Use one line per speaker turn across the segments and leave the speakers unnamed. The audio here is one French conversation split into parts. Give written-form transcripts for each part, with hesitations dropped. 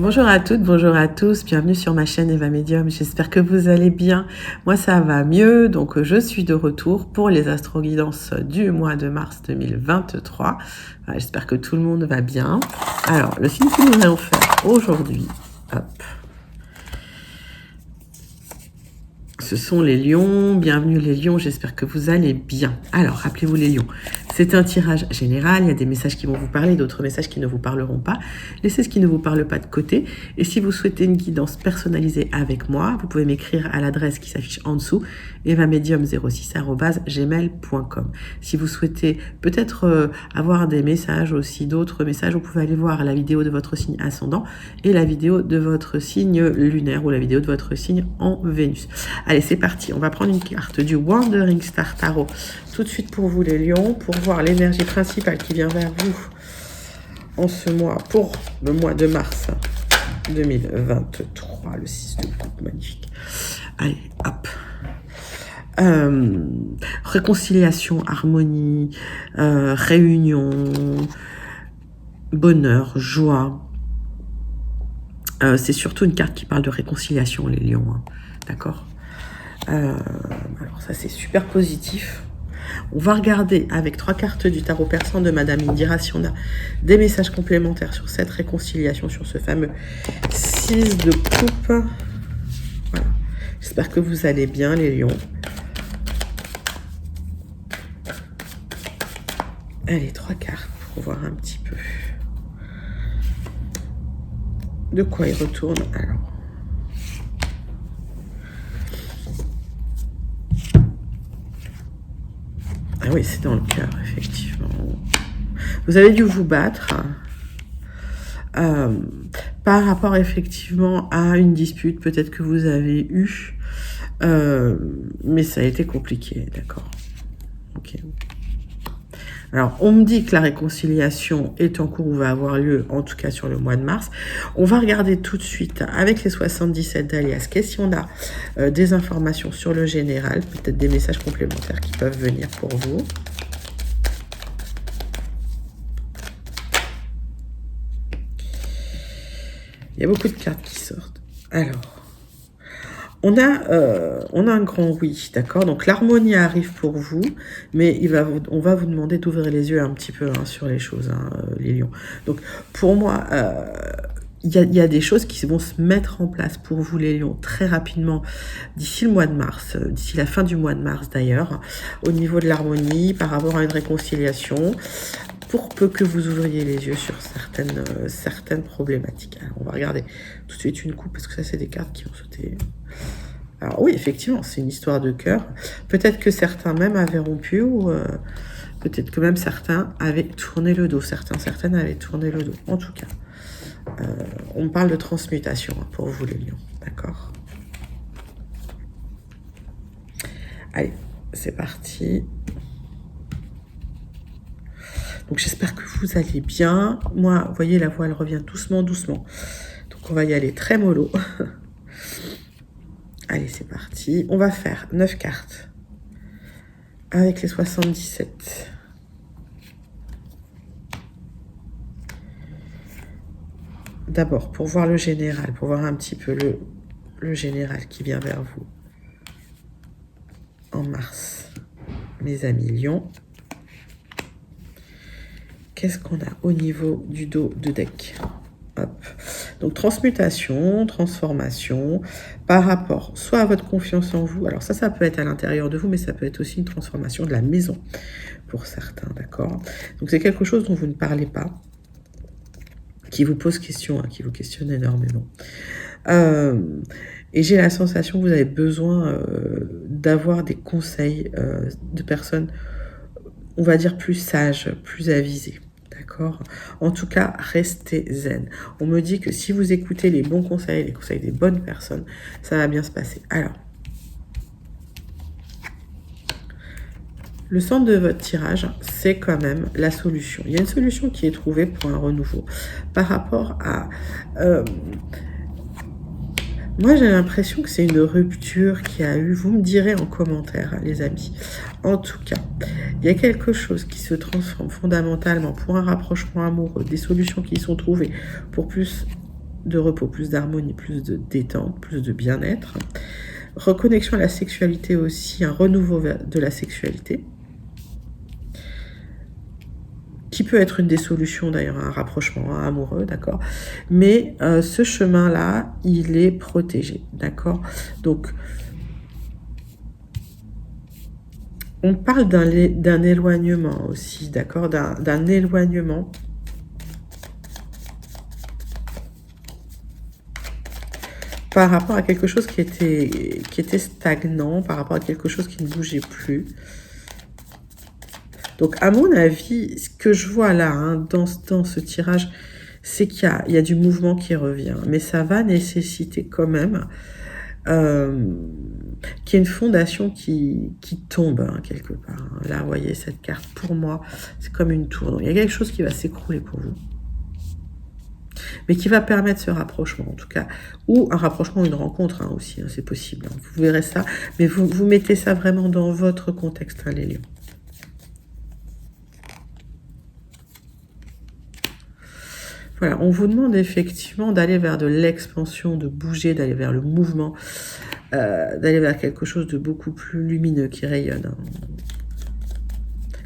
Bonjour à toutes, bonjour à tous, bienvenue sur ma chaîne Eva Medium, j'espère que vous allez bien. Moi ça va mieux, donc je suis de retour pour les astro-guidances du mois de mars 2023. Voilà, j'espère que tout le monde va bien. Alors, le signe que nous allons faire aujourd'hui, hop. Ce sont les lions, bienvenue les lions, j'espère que vous allez bien. Alors, rappelez-vous les lions, c'est un tirage général, il y a des messages qui vont vous parler, d'autres messages qui ne vous parleront pas. Laissez ce qui ne vous parle pas de côté. Et si vous souhaitez une guidance personnalisée avec moi, vous pouvez m'écrire à l'adresse qui s'affiche en dessous, evamedium06@gmail.com. Si vous souhaitez peut-être avoir des messages aussi, d'autres messages, vous pouvez aller voir la vidéo de votre signe ascendant et la vidéo de votre signe lunaire ou la vidéo de votre signe en Vénus. Allez, c'est parti. On va prendre une carte du Wandering Star Tarot tout de suite pour vous les lions, pour voir l'énergie principale qui vient vers vous en ce mois, pour le mois de mars 2023, le 6 de coupe, magnifique. Allez, hop. Réconciliation, harmonie, réunion, bonheur, joie. C'est surtout une carte qui parle de réconciliation, les lions, hein. D'accord. Alors ça, c'est super positif. On va regarder avec 3 cartes du tarot persan de Madame Indira si on a des messages complémentaires sur cette réconciliation, sur ce fameux 6 de coupe. Voilà. J'espère que vous allez bien, les lions. Allez, 3 cartes pour voir un petit peu de quoi il retourne. Alors, ah oui, c'est dans le cœur, effectivement. Vous avez dû vous battre par rapport, effectivement, à une dispute peut-être que vous avez eue. Mais ça a été compliqué, d'accord. Ok. Alors, on me dit que la réconciliation est en cours ou va avoir lieu, en tout cas sur le mois de mars. On va regarder tout de suite avec les 77 d'Alias, si on a des informations sur le général, peut-être des messages complémentaires qui peuvent venir pour vous. Il y a beaucoup de cartes qui sortent. Alors, on a un grand oui, d'accord. Donc l'harmonie arrive pour vous, mais on va vous demander d'ouvrir les yeux un petit peu sur les choses, les lions. Donc pour moi, il y a des choses qui vont se mettre en place pour vous les lions très rapidement d'ici le mois de mars, d'ici la fin du mois de mars d'ailleurs, au niveau de l'harmonie, par rapport à une réconciliation, pour peu que vous ouvriez les yeux sur certaines problématiques. Alors, on va regarder tout de suite une coupe, parce que ça, c'est des cartes qui ont sauté. Alors oui, effectivement, c'est une histoire de cœur. Peut-être que certains même avaient rompu, ou peut-être que même certains avaient tourné le dos. Certaines avaient tourné le dos. En tout cas, on parle de transmutation pour vous, les lions. D'accord? Allez, c'est parti. Donc j'espère que vous allez bien. Moi, vous voyez, la voix, elle revient doucement, doucement. Donc on va y aller très mollo. Allez, c'est parti. On va faire 9 cartes avec les 77. D'abord, pour voir le général, pour voir un petit peu le général qui vient vers vous en mars. Mes amis lions. Qu'est-ce qu'on a au niveau du dos de deck? Hop. Donc, transmutation, transformation, par rapport soit à votre confiance en vous. Alors ça peut être à l'intérieur de vous, mais ça peut être aussi une transformation de la maison pour certains, d'accord? Donc, c'est quelque chose dont vous ne parlez pas, qui vous pose question, qui vous questionne énormément. Et j'ai la sensation que vous avez besoin d'avoir des conseils de personnes, on va dire, plus sages, plus avisées. D'accord. En tout cas, restez zen. On me dit que si vous écoutez les bons conseils, les conseils des bonnes personnes, ça va bien se passer. Alors, le centre de votre tirage, c'est quand même la solution. Il y a une solution qui est trouvée pour un renouveau. Par rapport à... moi, j'ai l'impression que c'est une rupture qui a eu. Vous me direz en commentaire, les amis. En tout cas, il y a quelque chose qui se transforme fondamentalement pour un rapprochement amoureux, des solutions qui sont trouvées pour plus de repos, plus d'harmonie, plus de détente, plus de bien-être. Reconnexion à la sexualité aussi, un renouveau de la sexualité, qui peut être une des solutions d'ailleurs à un rapprochement amoureux, d'accord. Mais ce chemin-là, il est protégé, d'accord. Donc, on parle d'un éloignement aussi, d'accord, d'un éloignement par rapport à quelque chose qui était stagnant, par rapport à quelque chose qui ne bougeait plus. Donc, à mon avis, ce que je vois là, hein, dans ce tirage, c'est qu'il y a du mouvement qui revient. Mais ça va nécessiter quand même qu'il y ait une fondation qui tombe, hein, quelque part. Là, vous voyez, cette carte, pour moi, c'est comme une tour. Donc, il y a quelque chose qui va s'écrouler pour vous. Mais qui va permettre ce rapprochement, en tout cas. Ou un rapprochement, une rencontre, hein, aussi, hein, c'est possible. Hein. Vous verrez ça. Mais vous mettez ça vraiment dans votre contexte, hein, les lions. Voilà, on vous demande effectivement d'aller vers de l'expansion, de bouger, d'aller vers le mouvement, d'aller vers quelque chose de beaucoup plus lumineux, qui rayonne. Hein.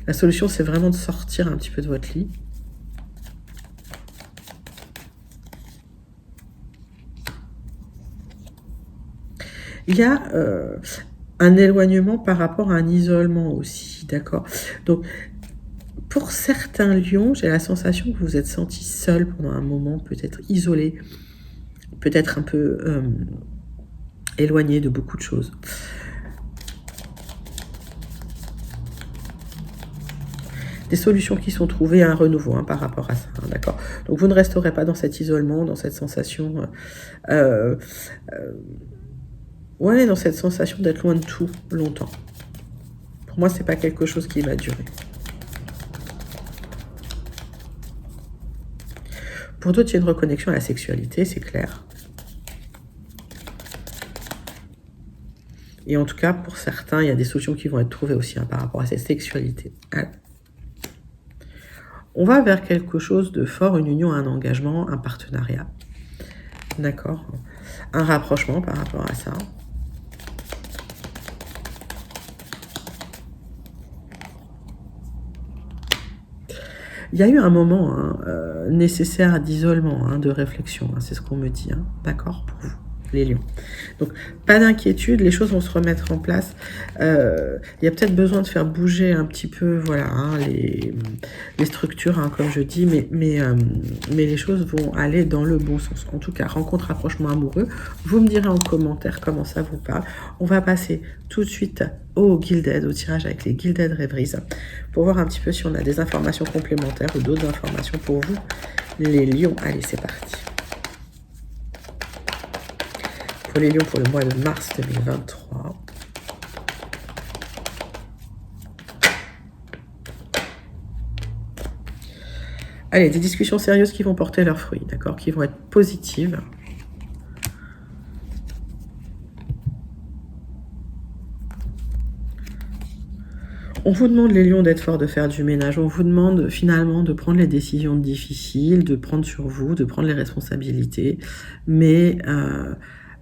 La solution, c'est vraiment de sortir un petit peu de votre lit. Il y a un éloignement par rapport à un isolement aussi, d'accord. Donc, pour certains lions, j'ai la sensation que vous vous êtes senti seul pendant un moment, peut-être isolé, peut-être un peu éloigné de beaucoup de choses. Des solutions qui sont trouvées, un renouveau, hein, par rapport à ça, hein, d'accord. Donc, vous ne resterez pas dans cet isolement, dans cette sensation... ouais, dans cette sensation d'être loin de tout, longtemps. Pour moi, c'est pas quelque chose qui va durer. Pour d'autres, il y a une reconnexion à la sexualité, c'est clair. Et en tout cas, pour certains, il y a des solutions qui vont être trouvées aussi, hein, par rapport à cette sexualité. Alors, on va vers quelque chose de fort, une union, un engagement, un partenariat. D'accord. Un rapprochement par rapport à ça. Il y a eu un moment, hein, nécessaire d'isolement, hein, de réflexion, hein, c'est ce qu'on me dit, hein, d'accord, pour vous, les lions. Donc, pas d'inquiétude, les choses vont se remettre en place. Il y a peut-être besoin de faire bouger un petit peu, voilà, hein, les structures, hein, comme je dis, mais les choses vont aller dans le bon sens. En tout cas, rencontre, rapprochement amoureux, vous me direz en commentaire comment ça vous parle. On va passer tout de suite au Gilded, au tirage avec les Gilded Rêveries, pour voir un petit peu si on a des informations complémentaires ou d'autres informations pour vous, les lions. Allez, c'est parti. Pour les lions, pour le mois de mars 2023. Allez, des discussions sérieuses qui vont porter leurs fruits, d'accord, qui vont être positives. On vous demande, les lions, d'être forts, de faire du ménage. On vous demande finalement de prendre les décisions difficiles, de prendre sur vous, de prendre les responsabilités, mais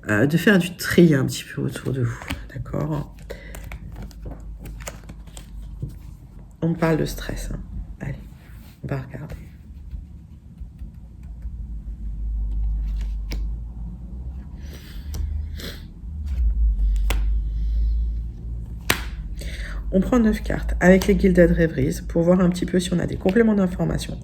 de faire du tri un petit peu autour de vous, d'accord. On me parle de stress. Hein. Allez, on va regarder. On prend 9 cartes avec les Gilded Rêveries pour voir un petit peu si on a des compléments d'informations.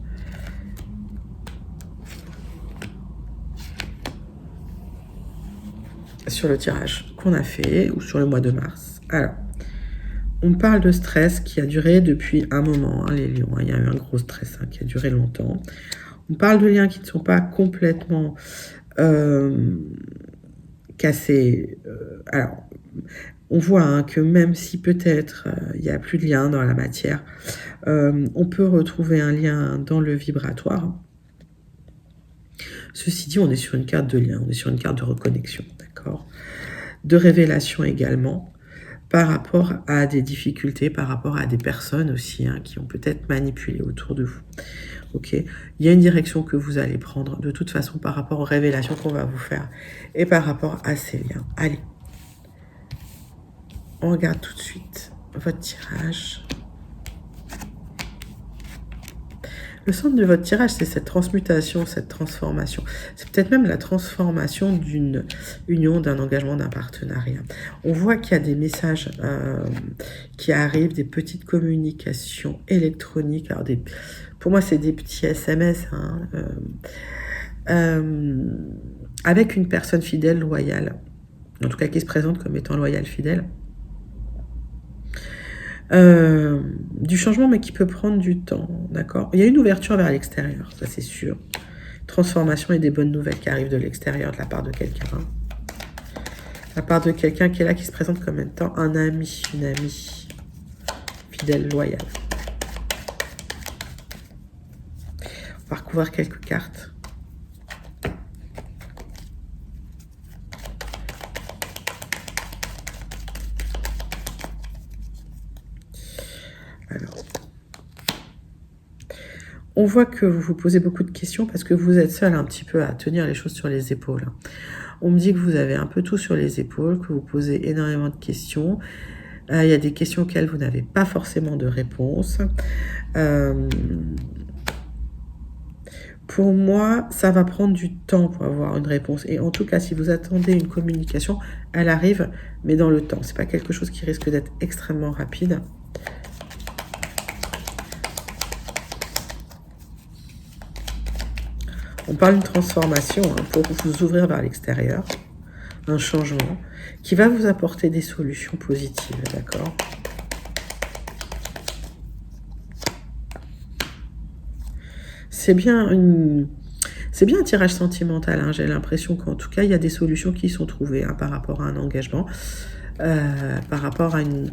Sur le tirage qu'on a fait ou sur le mois de mars. Alors, on parle de stress qui a duré depuis un moment, hein, les lions. Hein, il y a eu un gros stress, hein, qui a duré longtemps. On parle de liens qui ne sont pas complètement cassés. Alors, on voit, hein, que même si peut-être il n'y a plus de lien dans la matière, on peut retrouver un lien dans le vibratoire. Ceci dit, on est sur une carte de lien, on est sur une carte de reconnexion, d'accord, de révélation également, par rapport à des difficultés, par rapport à des personnes aussi, hein, qui ont peut-être manipulé autour de vous. ok? Il y a une direction que vous allez prendre, de toute façon, par rapport aux révélations qu'on va vous faire, et par rapport à ces liens. Allez, on regarde tout de suite votre tirage. Le centre de votre tirage, c'est cette transmutation, cette transformation. C'est peut-être même la transformation d'une union, d'un engagement, d'un partenariat. On voit qu'il y a des messages qui arrivent, des petites communications électroniques. Alors pour moi, c'est des petits SMS, hein, avec une personne fidèle, loyale. En tout cas, qui se présente comme étant loyale, fidèle. Du changement, mais qui peut prendre du temps, d'accord? Il y a une ouverture vers l'extérieur, ça c'est sûr. Transformation et des bonnes nouvelles qui arrivent de l'extérieur de la part de quelqu'un. Hein. De la part de quelqu'un qui est là, qui se présente comme étant un ami, une amie fidèle, loyale. On va recouvrir quelques cartes. Alors, on voit que vous vous posez beaucoup de questions parce que vous êtes seul un petit peu à tenir les choses sur les épaules. On me dit que vous avez un peu tout sur les épaules, que vous posez énormément de questions. Il y a des questions auxquelles vous n'avez pas forcément de réponse. Pour moi, ça va prendre du temps pour avoir une réponse. Et en tout cas, si vous attendez une communication, elle arrive, mais dans le temps. C'est pas quelque chose qui risque d'être extrêmement rapide. On parle d'une transformation hein, pour vous ouvrir vers l'extérieur, un changement qui va vous apporter des solutions positives, d'accord? C'est bien un tirage sentimental, hein. J'ai l'impression qu'en tout cas, il y a des solutions qui sont trouvées hein, par rapport à un engagement, par rapport à une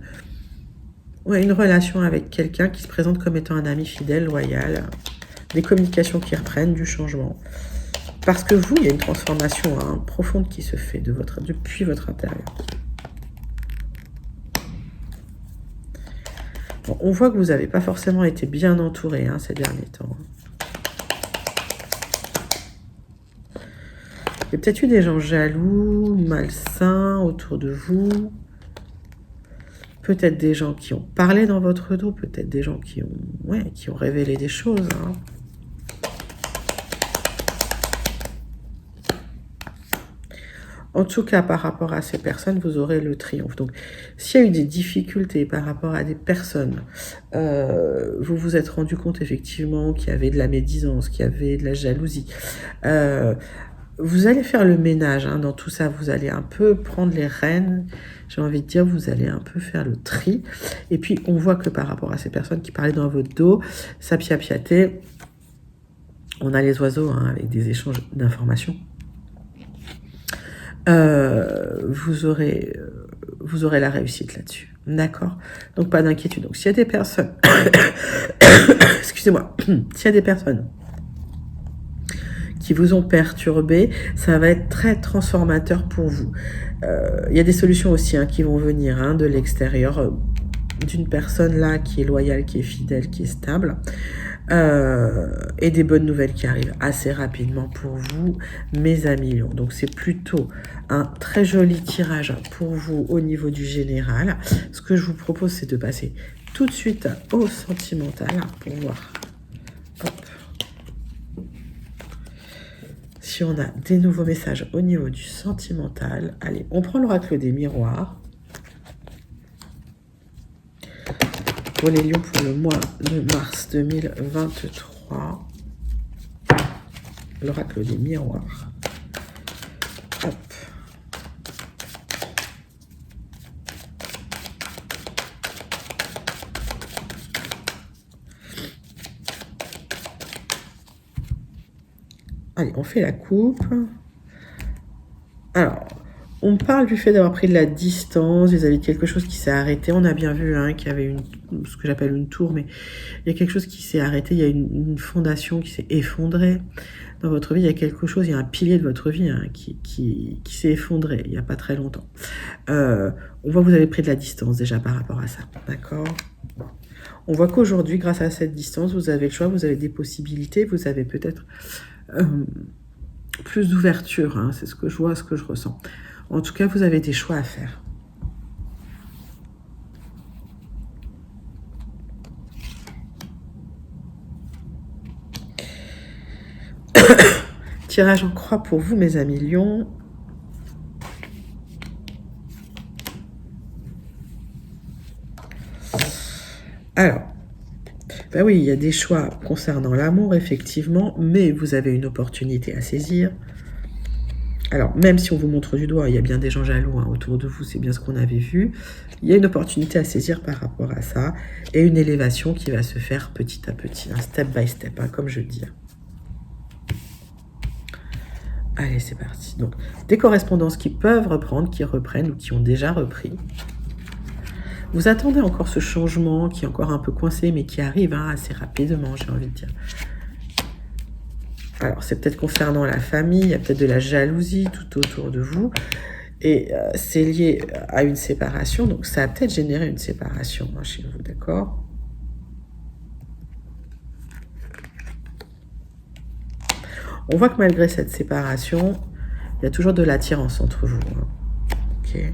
relation avec quelqu'un qui se présente comme étant un ami fidèle, loyal, des communications qui reprennent, du changement. Parce que vous, il y a une transformation hein, profonde qui se fait depuis votre intérieur. Bon, on voit que vous n'avez pas forcément été bien entouré hein, ces derniers temps. Il y a peut-être eu des gens jaloux, malsains autour de vous. Peut-être des gens qui ont parlé dans votre dos, peut-être des gens qui ont révélé des choses. Hein. En tout cas, par rapport à ces personnes, vous aurez le triomphe. Donc, s'il y a eu des difficultés par rapport à des personnes, vous vous êtes rendu compte effectivement qu'il y avait de la médisance, qu'il y avait de la jalousie. Vous allez faire le ménage hein, dans tout ça. Vous allez un peu prendre les rênes. J'ai envie de dire, vous allez un peu faire le tri. Et puis, on voit que par rapport à ces personnes qui parlaient dans votre dos, ça piapiatait. On a les oiseaux hein, avec des échanges d'informations. Vous aurez la réussite là-dessus. D'accord? Donc, pas d'inquiétude. Donc, s'il y a des personnes... Excusez-moi. S'il y a des personnes qui vous ont perturbé, ça va être très transformateur pour vous. Il y a des solutions aussi hein, qui vont venir hein, de l'extérieur d'une personne là qui est loyale, qui est fidèle, qui est stable. Et des bonnes nouvelles qui arrivent assez rapidement pour vous, mes amis Lions. Donc c'est plutôt un très joli tirage pour vous au niveau du général. Ce que je vous propose, c'est de passer tout de suite au sentimental pour voir si on a des nouveaux messages au niveau du sentimental. Allez, on prend l'oracle des miroirs. Pour les lions pour le mois de mars 2023. L'oracle des miroirs. Hop. Allez, on fait la coupe. Alors, on parle du fait d'avoir pris de la distance vis-à-vis de quelque chose qui s'est arrêté. On a bien vu hein, qu'il y avait ce que j'appelle une tour, mais il y a quelque chose qui s'est arrêté. Il y a une fondation qui s'est effondrée. Dans votre vie, il y a quelque chose, il y a un pilier de votre vie hein, qui s'est effondré il n'y a pas très longtemps. On voit que vous avez pris de la distance déjà par rapport à ça. D'accord ? On voit qu'aujourd'hui, grâce à cette distance, vous avez le choix, vous avez des possibilités, vous avez peut-être plus d'ouverture, hein, c'est ce que je vois, ce que je ressens. En tout cas, vous avez des choix à faire. Tirage en croix pour vous, mes amis Lions. Alors, ben oui, il y a des choix concernant l'amour, effectivement, mais vous avez une opportunité à saisir. Alors, même si on vous montre du doigt, il y a bien des gens jaloux hein, autour de vous, c'est bien ce qu'on avait vu. Il y a une opportunité à saisir par rapport à ça, et une élévation qui va se faire petit à petit, hein, step by step, hein, comme je dis. Allez, c'est parti. Donc, des correspondances qui peuvent reprendre, qui reprennent ou qui ont déjà repris. Vous attendez encore ce changement qui est encore un peu coincé, mais qui arrive hein, assez rapidement, j'ai envie de dire. Alors, c'est peut-être concernant la famille, il y a peut-être de la jalousie tout autour de vous. Et c'est lié à une séparation, donc ça a peut-être généré une séparation hein, chez vous, d'accord ? On voit que malgré cette séparation, il y a toujours de l'attirance entre vous. Hein. Ok.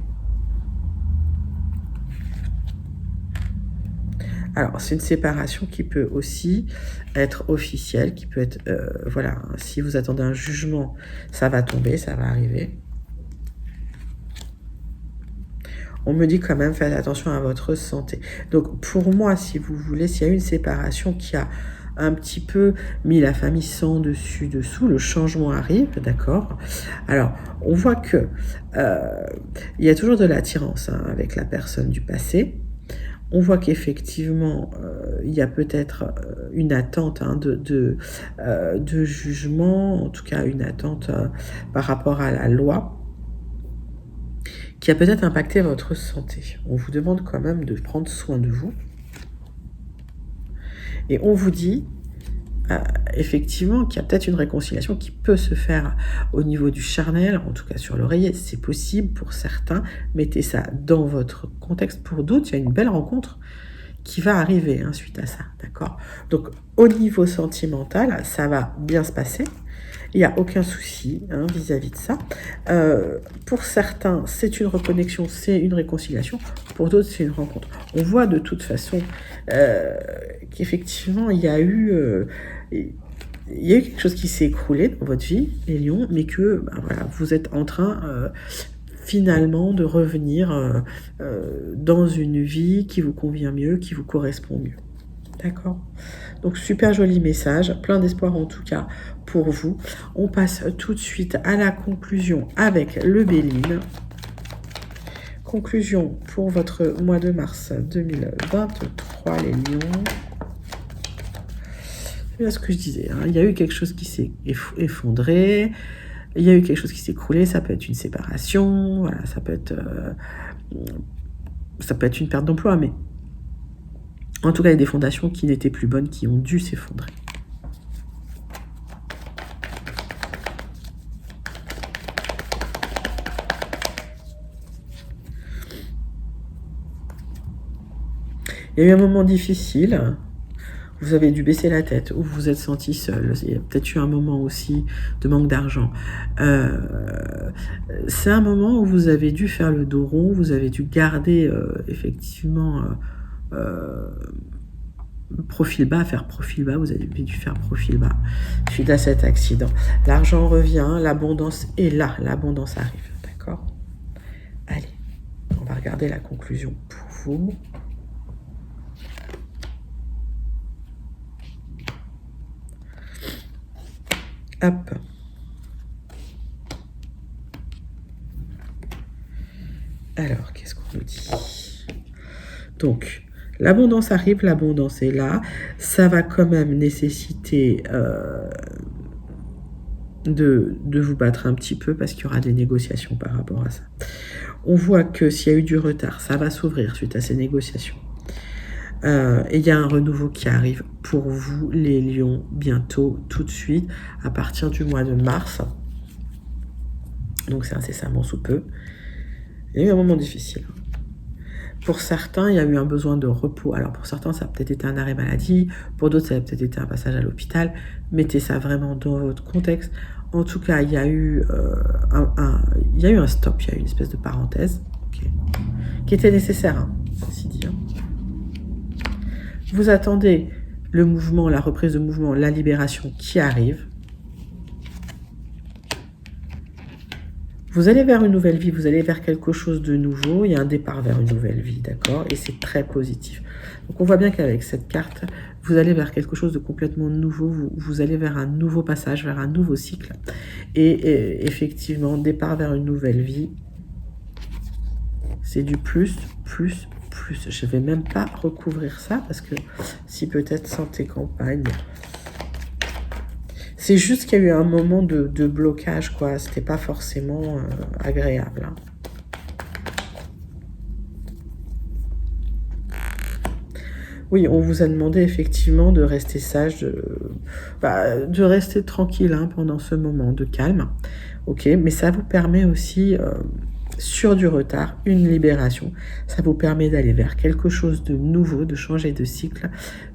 Alors, c'est une séparation qui peut aussi être officielle, qui peut être, voilà, si vous attendez un jugement, ça va tomber, ça va arriver. On me dit quand même, faites attention à votre santé. Donc, pour moi, si vous voulez, s'il y a une séparation qui a un petit peu mis la famille sans dessus dessous, le changement arrive, d'accord. Alors, on voit que il y a toujours de l'attirance hein, avec la personne du passé. On voit qu'effectivement, il y a peut-être une attente hein, de jugement, en tout cas une attente par rapport à la loi, qui a peut-être impacté votre santé. On vous demande quand même de prendre soin de vous. Et on vous dit, effectivement, qu'il y a peut-être une réconciliation qui peut se faire au niveau du charnel, en tout cas sur l'oreiller, c'est possible pour certains. Mettez ça dans votre contexte. Pour d'autres, il y a une belle rencontre qui va arriver hein, suite à ça, d'accord ? Donc, au niveau sentimental, ça va bien se passer. Il n'y a aucun souci hein, vis-à-vis de ça. Pour certains, c'est une reconnexion, c'est une réconciliation. Pour d'autres, c'est une rencontre. On voit de toute façon qu'effectivement, il y a eu quelque chose qui s'est écroulé dans votre vie, les lions, mais que voilà, vous êtes en train finalement de revenir dans une vie qui vous convient mieux, qui vous correspond mieux. D'accord ? Donc, super joli message, plein d'espoir en tout cas pour vous. On passe tout de suite à la conclusion avec le Béline. Conclusion pour votre mois de mars 2023, les lions. C'est ce que je disais, hein. Il y a eu quelque chose qui s'est effondré, il y a eu quelque chose qui s'est écroulé, ça peut être une séparation, voilà, ça peut être une perte d'emploi, mais en tout cas, il y a des fondations qui n'étaient plus bonnes, qui ont dû s'effondrer. Il y a eu un moment difficile, vous avez dû baisser la tête, ou vous vous êtes senti seul. Il y a peut-être eu un moment aussi de manque d'argent. C'est un moment où vous avez dû faire le dos rond, vous avez dû garder effectivement profil bas, faire profil bas, vous avez dû faire profil bas suite à cet accident. L'argent revient, l'abondance est là, l'abondance arrive, d'accord ? Allez, on va regarder la conclusion pour vous. Hop. Alors, qu'est-ce qu'on nous dit ? Donc, l'abondance arrive, l'abondance est là. Ça va quand même nécessiter de vous battre un petit peu parce qu'il y aura des négociations par rapport à ça. On voit que s'il y a eu du retard, ça va s'ouvrir suite à ces négociations. Et il y a un renouveau qui arrive pour vous, les lions, bientôt, tout de suite, à partir du mois de mars. Donc c'est incessamment sous peu. Il y a eu un moment difficile. Pour certains, il y a eu un besoin de repos. Alors pour certains, ça a peut-être été un arrêt maladie. Pour d'autres, ça a peut-être été un passage à l'hôpital. Mettez ça vraiment dans votre contexte. En tout cas, il y a eu un stop, il y a eu une espèce de parenthèse qui était nécessaire, hein, ceci dit. Hein. Vous attendez le mouvement, la reprise de mouvement, la libération qui arrive. Vous allez vers une nouvelle vie, vous allez vers quelque chose de nouveau, il y a un départ vers une nouvelle vie, d'accord? Et c'est très positif. Donc on voit bien qu'avec cette carte, vous allez vers quelque chose de complètement nouveau, vous allez vers un nouveau passage, vers un nouveau cycle. Et effectivement, départ vers une nouvelle vie, c'est du plus, plus, plus. Je ne vais même pas recouvrir ça parce que si peut-être santé campagne... C'est juste qu'il y a eu un moment de blocage, quoi. C'était pas forcément agréable. Hein. Oui, on vous a demandé effectivement de rester sage, de rester tranquille hein, pendant ce moment de calme. Ok, mais ça vous permet aussi, sur du retard, une libération. Ça vous permet d'aller vers quelque chose de nouveau, de changer de cycle,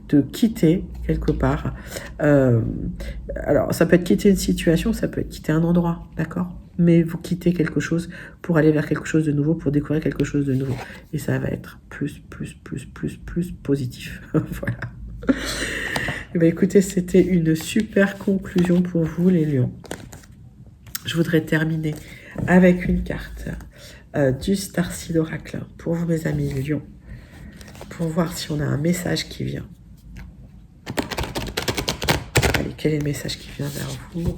de quitter quelque part. Alors, ça peut être quitter une situation, ça peut être quitter un endroit, d'accord? Mais vous quittez quelque chose pour aller vers quelque chose de nouveau, pour découvrir quelque chose de nouveau. Et ça va être plus positif. Voilà. Et bien, écoutez, c'était une super conclusion pour vous, les lions. Je voudrais terminer avec une carte du Starseed Oracle pour vous, mes amis lions, pour voir si on a un message qui vient. Allez, quel est le message qui vient vers vous?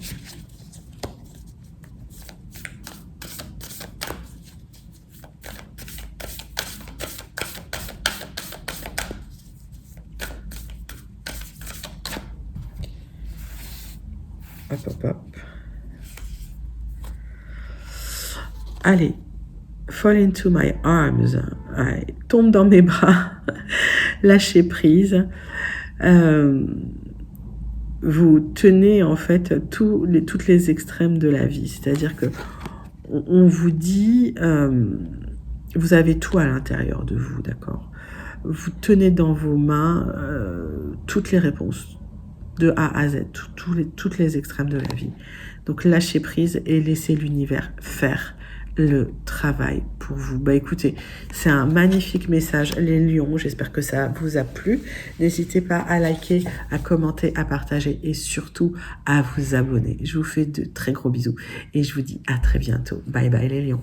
Hop, hop, hop. Allez, fall into my arms. Allez, tombe dans mes bras. Lâchez prise. Vous tenez en fait toutes les extrêmes de la vie. C'est-à-dire que on vous dit, vous avez tout à l'intérieur de vous, d'accord? Vous tenez dans vos mains toutes les réponses, de A à Z, toutes les extrêmes de la vie. Donc lâchez prise et laissez l'univers faire le travail pour vous. Bah écoutez, c'est un magnifique message, les lions. J'espère que ça vous a plu. N'hésitez pas à liker, à commenter, à partager et surtout à vous abonner. Je vous fais de très gros bisous et je vous dis à très bientôt. Bye bye les lions.